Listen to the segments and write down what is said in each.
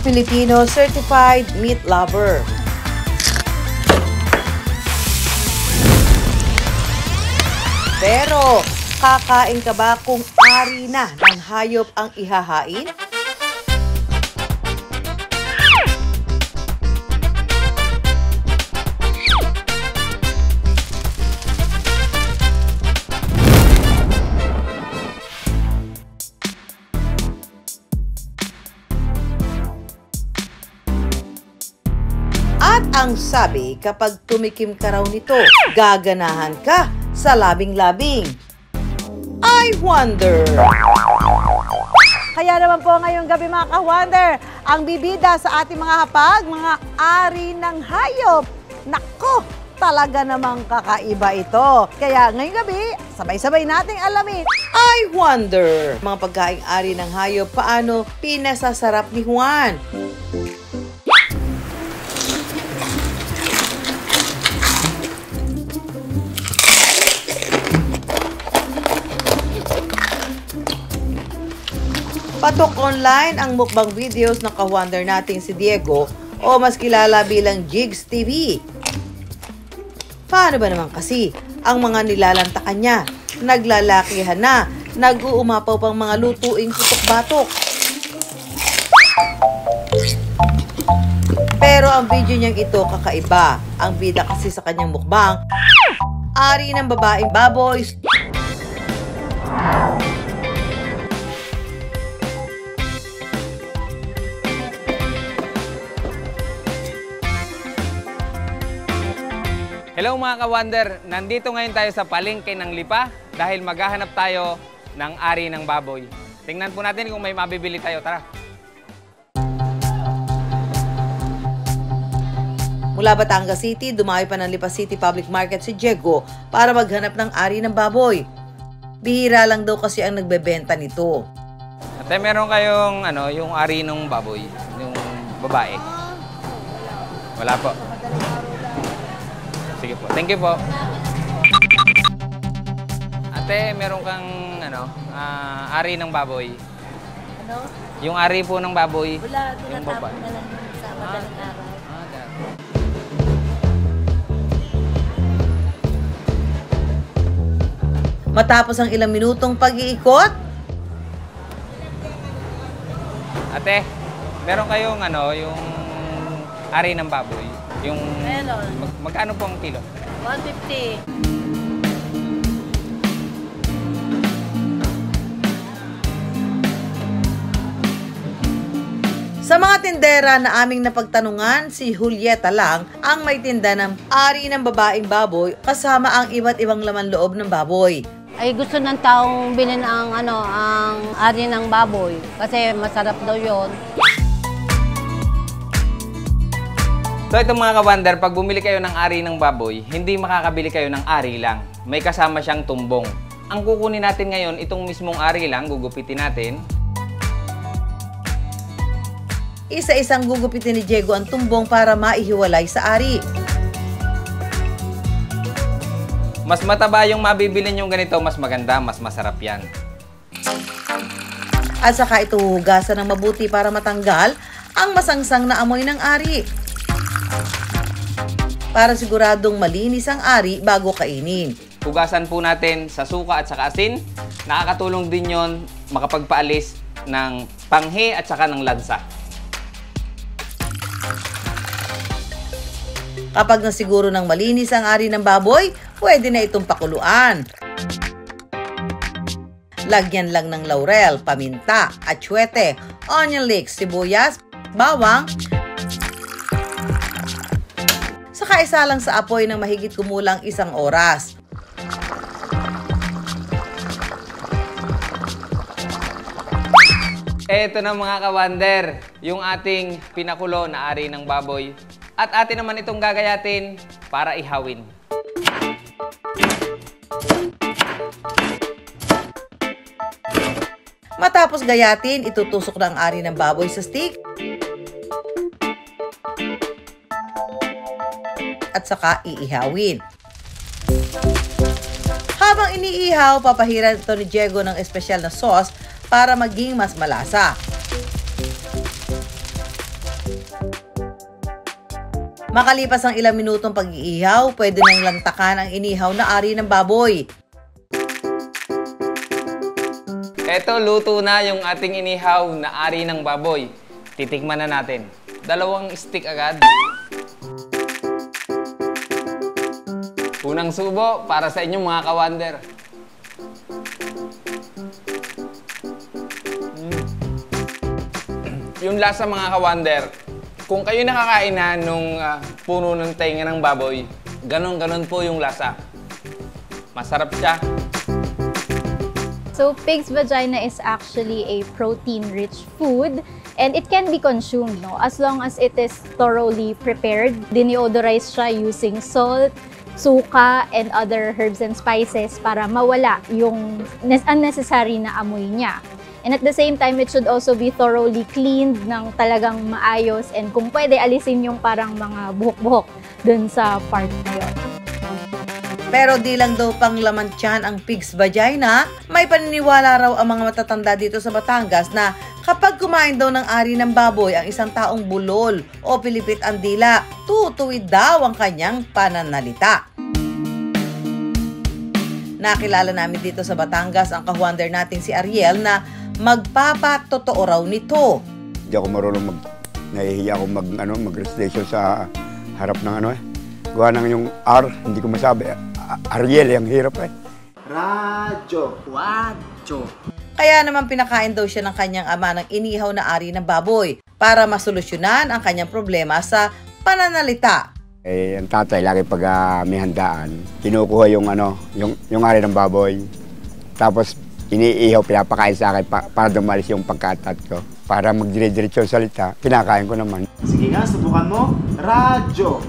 Filipino Certified Meat Lover. Pero, kakain ka ba kung ari na ng hayop ang ihahain? At ang sabi, kapag tumikim ka raw nito, gaganahan ka sa labing-labing. I wonder. Kaya naman po ngayong gabi mga ka-wonder, ang bibida sa ating mga hapag, mga ari ng hayop. Nako, talaga namang kakaiba ito. Kaya ngayong gabi, sabay-sabay nating alamin. I wonder. Mga pagkaing ari ng hayop, paano pinasasarap ni Juan? Patok online ang mukbang videos ng ka-wonder nating si Diego o mas kilala bilang Jigs TV. Paano ba naman kasi ang mga nilalantakan niya? Naglalakihan na, nag-uumapaw pang mga lutuing putok-batok. Pero ang video niyang ito kakaiba. Ang bida kasi sa kanyang mukbang, ari ng babaeng baboy. Hello mga ka-wonder! Nandito ngayon tayo sa palengke ng Lipa dahil maghahanap tayo ng ari ng baboy. Tingnan po natin kung may mabibili tayo. Tara! Mula Batangas City, dumayo pa ng Lipa City Public Market si Diego para maghanap ng ari ng baboy. Bihira lang daw kasi ang nagbebenta nito. Ate, meron kayong yung ari ng baboy, yung babae? Wala po. Sige po. Thank you po. Ate, meron kang ari ng baboy. Ano? Yung ari po ng baboy. Wala, yung tinatapon na lang yun sa madaling araw. Matapos ang ilang minutong pag-iikot, Ate, meron kayong yung ari ng baboy. Yung Meron. Magkano po ang kilo? 150. sa mga tindera na aming napagtanungan, si Julieta lang ang may tinda ng ari ng babaeng baboy kasama ang iba't ibang laman loob ng baboy. Ay gusto ng taong bilhin ang ari ng baboy kasi masarap daw 'yon. So ito mga ka-wonder, pag bumili kayo ng ari ng baboy, hindi makakabili kayo ng ari lang. May kasama siyang tumbong. Ang kukunin natin ngayon, itong mismong ari lang, gugupitin natin. Isa-isang gugupitin ni Diego ang tumbong para maihiwalay sa ari. Mas mataba yung mabibili nyo ganito, mas maganda, mas masarap yan. At saka ito hugasan ng mabuti para matanggal ang masangsang na amoy ng ari. Para siguradong malinis ang ari bago kainin. Hugasan po natin sa suka at saka asin. Nakakatulong din yon makapagpaalis ng panghe at saka ng lansa. Kapag nasiguro ng malinis ang ari ng baboy, pwede na itong pakuluan. Lagyan lang ng laurel, paminta, atsuete, onion leeks, sibuyas, bawang. Saka isa lang sa apoy ng mahigit kumulang 1 oras. Eto na mga ka-wonder, yung ating pinakulo na ari ng baboy. At atin naman itong gagayatin para ihawin. Matapos gayatin, itutusok na ang ari ng baboy sa stick. At saka iihawin. Habang iniihaw, papahiran ito ni Diego ng espesyal na sauce para maging mas malasa. Makalipas ang ilang minutong pag-iihaw, pwede nang lantakan ang inihaw na ari ng baboy. Eto, luto na yung ating inihaw na ari ng baboy. Titikman na natin. 2 stick agad. Unang subo para sa inyong mga ka-wonder. Yung lasa mga ka-wonder, kung kayo nakakain na nung puno ng tenga ng baboy, ganon-ganon po yung lasa. Masarap siya. So pig's vagina is actually a protein-rich food and it can be consumed, no? As long as it is thoroughly prepared. Deodorize siya using salt, suka, and other herbs and spices para mawala yung unnecessary na amoy niya. And at the same time, it should also be thoroughly cleaned ng talagang maayos and kung pwede, alisin yung parang mga buhok-buhok dun sa part na yun. Pero di lang daw pang laman tiyan ang pig's vagina, may paniniwala raw ang mga matatanda dito sa Batangas na kapag kumain daw ng ari ng baboy ang isang taong bulol o pilipit ang dila, tutuwid daw ang kanyang pananalita. Nakilala namin dito sa Batangas ang ka-wonder nating si Ariel na magpapatotoo raw nito. Hindi ako marunong nahihiya ako mag-recitation sa harap ng gawa ng yung R, hindi ko masabi. Ariel, ang hirap Radyo. Kaya naman pinakain daw siya ng kanyang ama ng inihaw na ari ng baboy para masolusyonan ang kanyang problema sa pananalita. Ang tatay, lagi pag may handaan, kinukuha yung ari ng baboy. Tapos, iniihaw, pinapakain sa akin para dumalis yung pagkatat ko. Para magdire-diretso yung salita, pinakain ko naman. Sige nga, subukan mo. Radyo.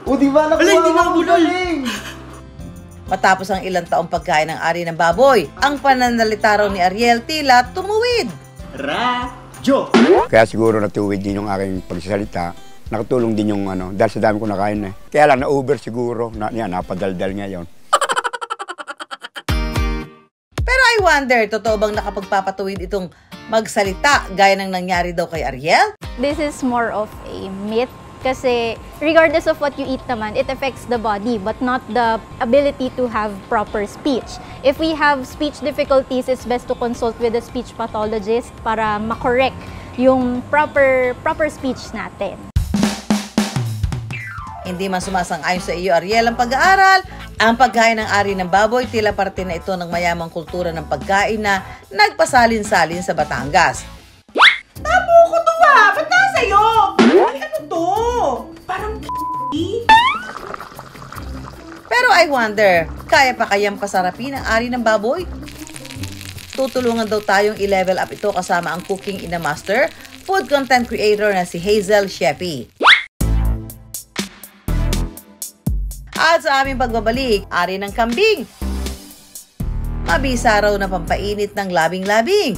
O diba, nakuha mo galing. Matapos ang ilang taong pagkain ng ari ng baboy, ang pananalita raw ni Ariel tila tumuwid. Radyo. Kaya siguro natuwid din yung aking pagsasalita. Nakatulong din yung dahil sa dami ko nakain Kaya lang na-over siguro, napadaldal ngayon. Pero I wonder, totoo bang nakapagpapatuwid itong magsalita gaya ng nangyari daw kay Ariel? This is more of a myth kasi regardless of what you eat naman, it affects the body but not the ability to have proper speech. If we have speech difficulties, it's best to consult with a speech pathologist para makorek yung proper speech natin. Hindi man sumasang-ayon sa iyo, Ariel, ang pag-aaral. Ang pagkain ng ari ng baboy, tila parte na ito ng mayamang kultura ng pagkain na nagpasalin-salin sa Batangas. Tabo ko to Ba't nasa'yo? Ay, ano to? Parang Pero I wonder, kaya pa kayang pasarapin ang ari ng baboy? Tutulungan daw tayong i-level up ito kasama ang cooking ina master, food content creator na si Hazel Sheppy. At sa aming pagbabalik, ari ng kambing. Mabisa raw na pampainit ng labing-labing.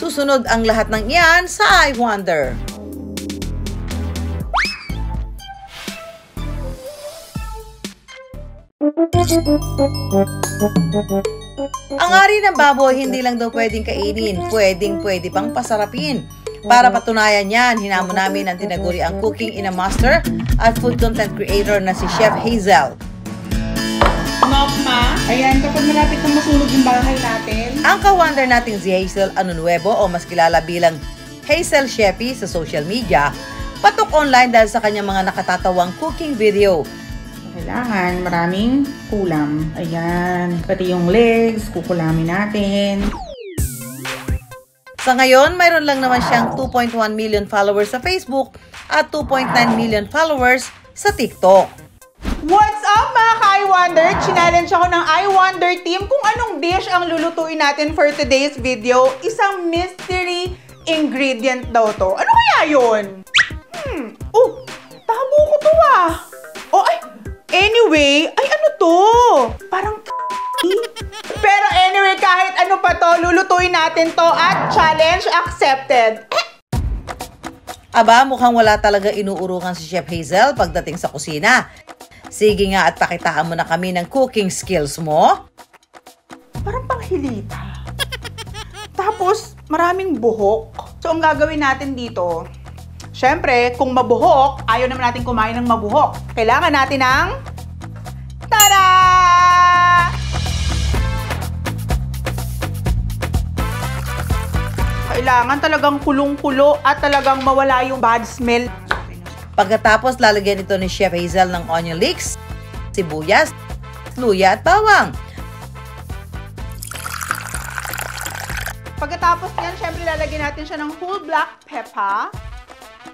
Susunod ang lahat ng iyan sa I Wonder. Ang ari ng baboy hindi lang daw pwedeng kainin, pwede pang pasarapin. Para patunayan yan, hinamon namin ang tinaguriang cooking ina master at food content creator na si Chef Hazel. Ma, ayan, kapag malapit na masunog yung bahay natin. Ang ka-wonder nating si Hazel Anunuevo o mas kilala bilang Hazel Sheppy sa social media, patok online dahil sa kanyang mga nakatatawang cooking video. Kailangan maraming kulam. Ayan, pati yung legs, kukulamin natin. Sa ngayon, mayroon lang naman siyang 2.1 million followers sa Facebook at 2.9 million followers sa TikTok. What's up mga ka-I Wonder? Challenge ako ng I Wonder team kung anong dish ang lulutuin natin for today's video. Isang mystery ingredient daw to. Ano kaya yun? Oh, tabo ko to Oh, ay, anyway, ay ano to? Parang pero anyway, kahit ano pa to, lulutuin natin to at challenge accepted. Aba, mukhang wala talaga inuurungan si Chef Hazel pagdating sa kusina. Sige nga at pakitaan mo na kami ng cooking skills mo. Parang panghilita. Tapos, maraming buhok. So, ang gagawin natin dito, Siyempre, kung mabuhok, ayaw naman natin kumain ng mabuhok. Kailangan natin ng... Tada! Kailangan talagang kulong-kulo at talagang mawala yung bad smell. Pagkatapos, lalagyan ito ni Chef Hazel ng onion leeks, sibuyas, luya at bawang. Pagkatapos yan, syempre lalagyan natin siya ng whole black pepper.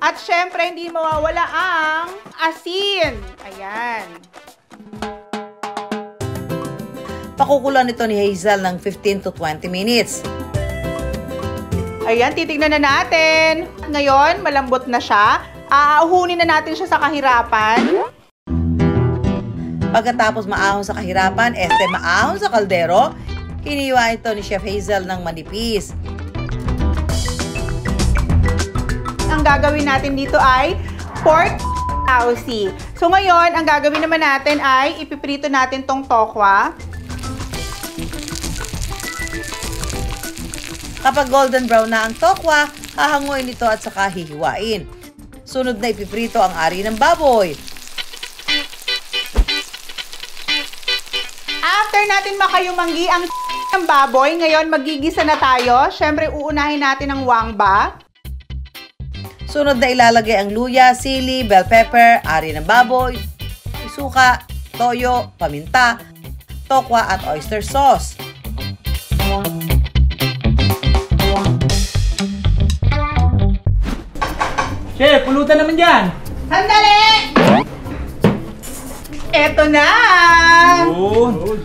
At syempre, hindi mawawala ang asin. Ayan. Pakukulan ito ni Hazel ng 15 to 20 minutes. Ayan, titignan na natin. Ngayon, malambot na siya. Aahunin na natin siya sa kahirapan. Pagkatapos maahon sa kahirapan, maahon sa kaldero, hiniwa ito ni Chef Hazel ng manipis. Ang gagawin natin dito ay pork tausi. So ngayon, ang gagawin naman natin ay ipiprito natin tong tokwa. Kapag golden brown na ang tokwa, hahanguin ito at saka hihiwain. Sunod na ipiprito ang ari ng baboy. After natin makayumanggi ang ng baboy, ngayon magigisa na tayo. Siyempre, uunahin natin ang wangba. Sunod na ilalagay ang luya, sili, bell pepper, ari ng baboy, suka, toyo, paminta, tokwa at oyster sauce. Chef, pulutan naman dyan! Sandali! Eto na! Good!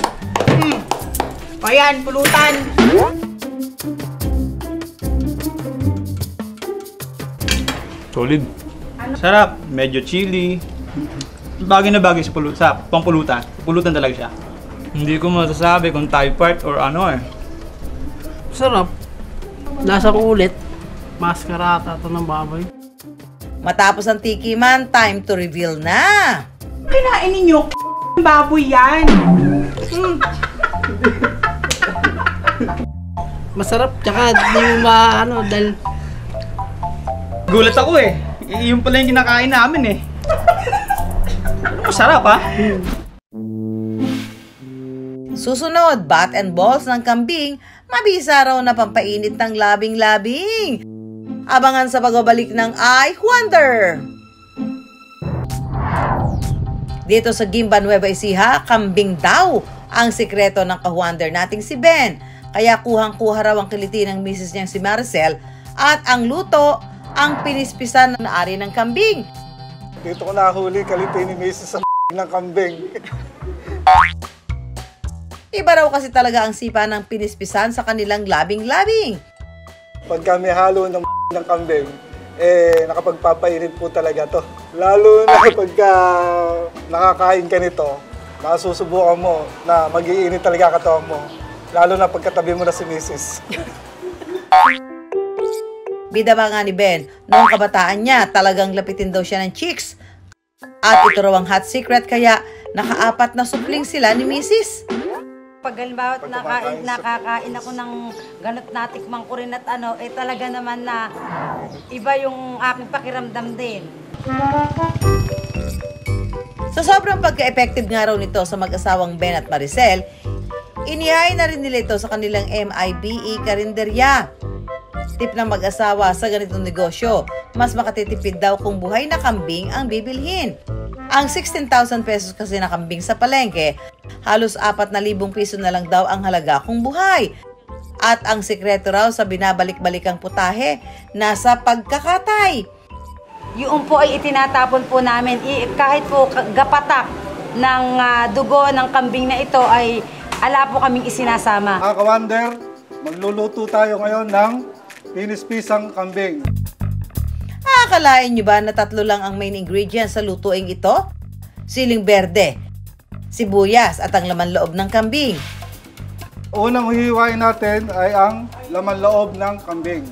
O yan, pulutan. Solid. Sarap. Medyo chili. Bagay na bagay sa pangpulutan. Pulutan talaga siya. Hindi ko masasabi kung Thai part or ano eh. Sarap. Lasang ulit. Maskarata ito ng baboy. Matapos ang tikiman, time to reveal na! Kinain ninyo, baboy yan. Masarap. Tsaka di mo maano dahil... Gulat ako eh. Yung pala yung kinakain namin eh. Masarap ah. Susunod, bat and balls ng kambing, mabisa raw na pampainit ng labing-labing. Abangan sa pagbabalik ng I Wonder! Dito sa Gimba, Nueva Ecija, kambing daw ang sikreto ng ka-wonder nating si Ben. Kaya kuhang-kuha raw ang kiliti ng misis niyang si Maricel at ang luto ang pinispisan na ari ng kambing. Dito ko nahuli kaliti ni misis sa ng kambing. Iba raw kasi talaga ang sipa ng pinispisan sa kanilang labing-labing. Pagka may halo ng kambing, nakapagpapainit po talaga to. Lalo na pagka nakakain ka nito, masusubukan mo na mag-iinit talaga katawan mo. Lalo na pagkatabi mo na si misis. Bida ba nga ni Ben, noong kabataan niya, talagang lapitin daw siya ng chicks. At ito raw ang hot secret kaya nakaapat na supling sila ni misis. Pag halimbawa nakakain ako ng ganot na tikmang ko rin at talaga naman na iba yung aking pakiramdam din. Sa sobrang pagka-effective nga raw nito sa mag-asawang Ben at Maricel, inihain na rin nila ito sa kanilang MIBE karinderya. Tip ng mag-asawa sa ganitong negosyo, mas makatitipid daw kung buhay na kambing ang bibilhin. Ang 16,000 pesos kasi na kambing sa palengke, halos 4,000 piso na lang daw ang halaga kung buhay. At ang sikreto raw sa binabalik-balikang putahe, nasa pagkakatay. Yung po ay itinatapon po namin, kahit po gapatak ng dugo ng kambing na ito ay ala po kaming isinasama. Mga ka-wonder, magluluto tayo ngayon ng pinispisang kambing. Akalain nyo ba na 3 lang ang main ingredients sa lutuing ito? Siling berde, sibuyas at ang laman loob ng kambing. Unang hihiwain natin ay ang laman loob ng kambing.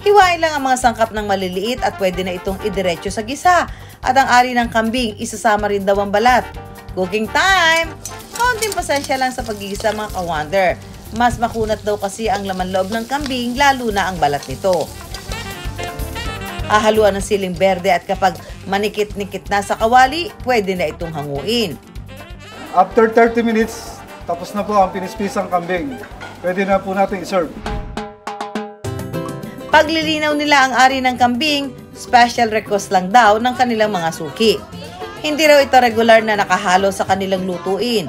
Hiwain lang ang mga sangkap ng maliliit at pwede na itong idiretso sa gisa. At ang ari ng kambing, isasama rin daw ang balat. Cooking time! Kaunting pasensya lang sa paggigisa mga ka-wonder. Mas makunat daw kasi ang laman loob ng kambing, lalo na ang balat nito. hahaluan ng siling berde at kapag manikit-nikit na sa kawali, pwede na itong hanguin. After 30 minutes, tapos na po ang pinispisang kambing. Pwede na po natin i-serve. Paglilinaw nila ang ari ng kambing, special request lang daw ng kanilang mga suki. Hindi raw ito regular na nakahalo sa kanilang lutuin.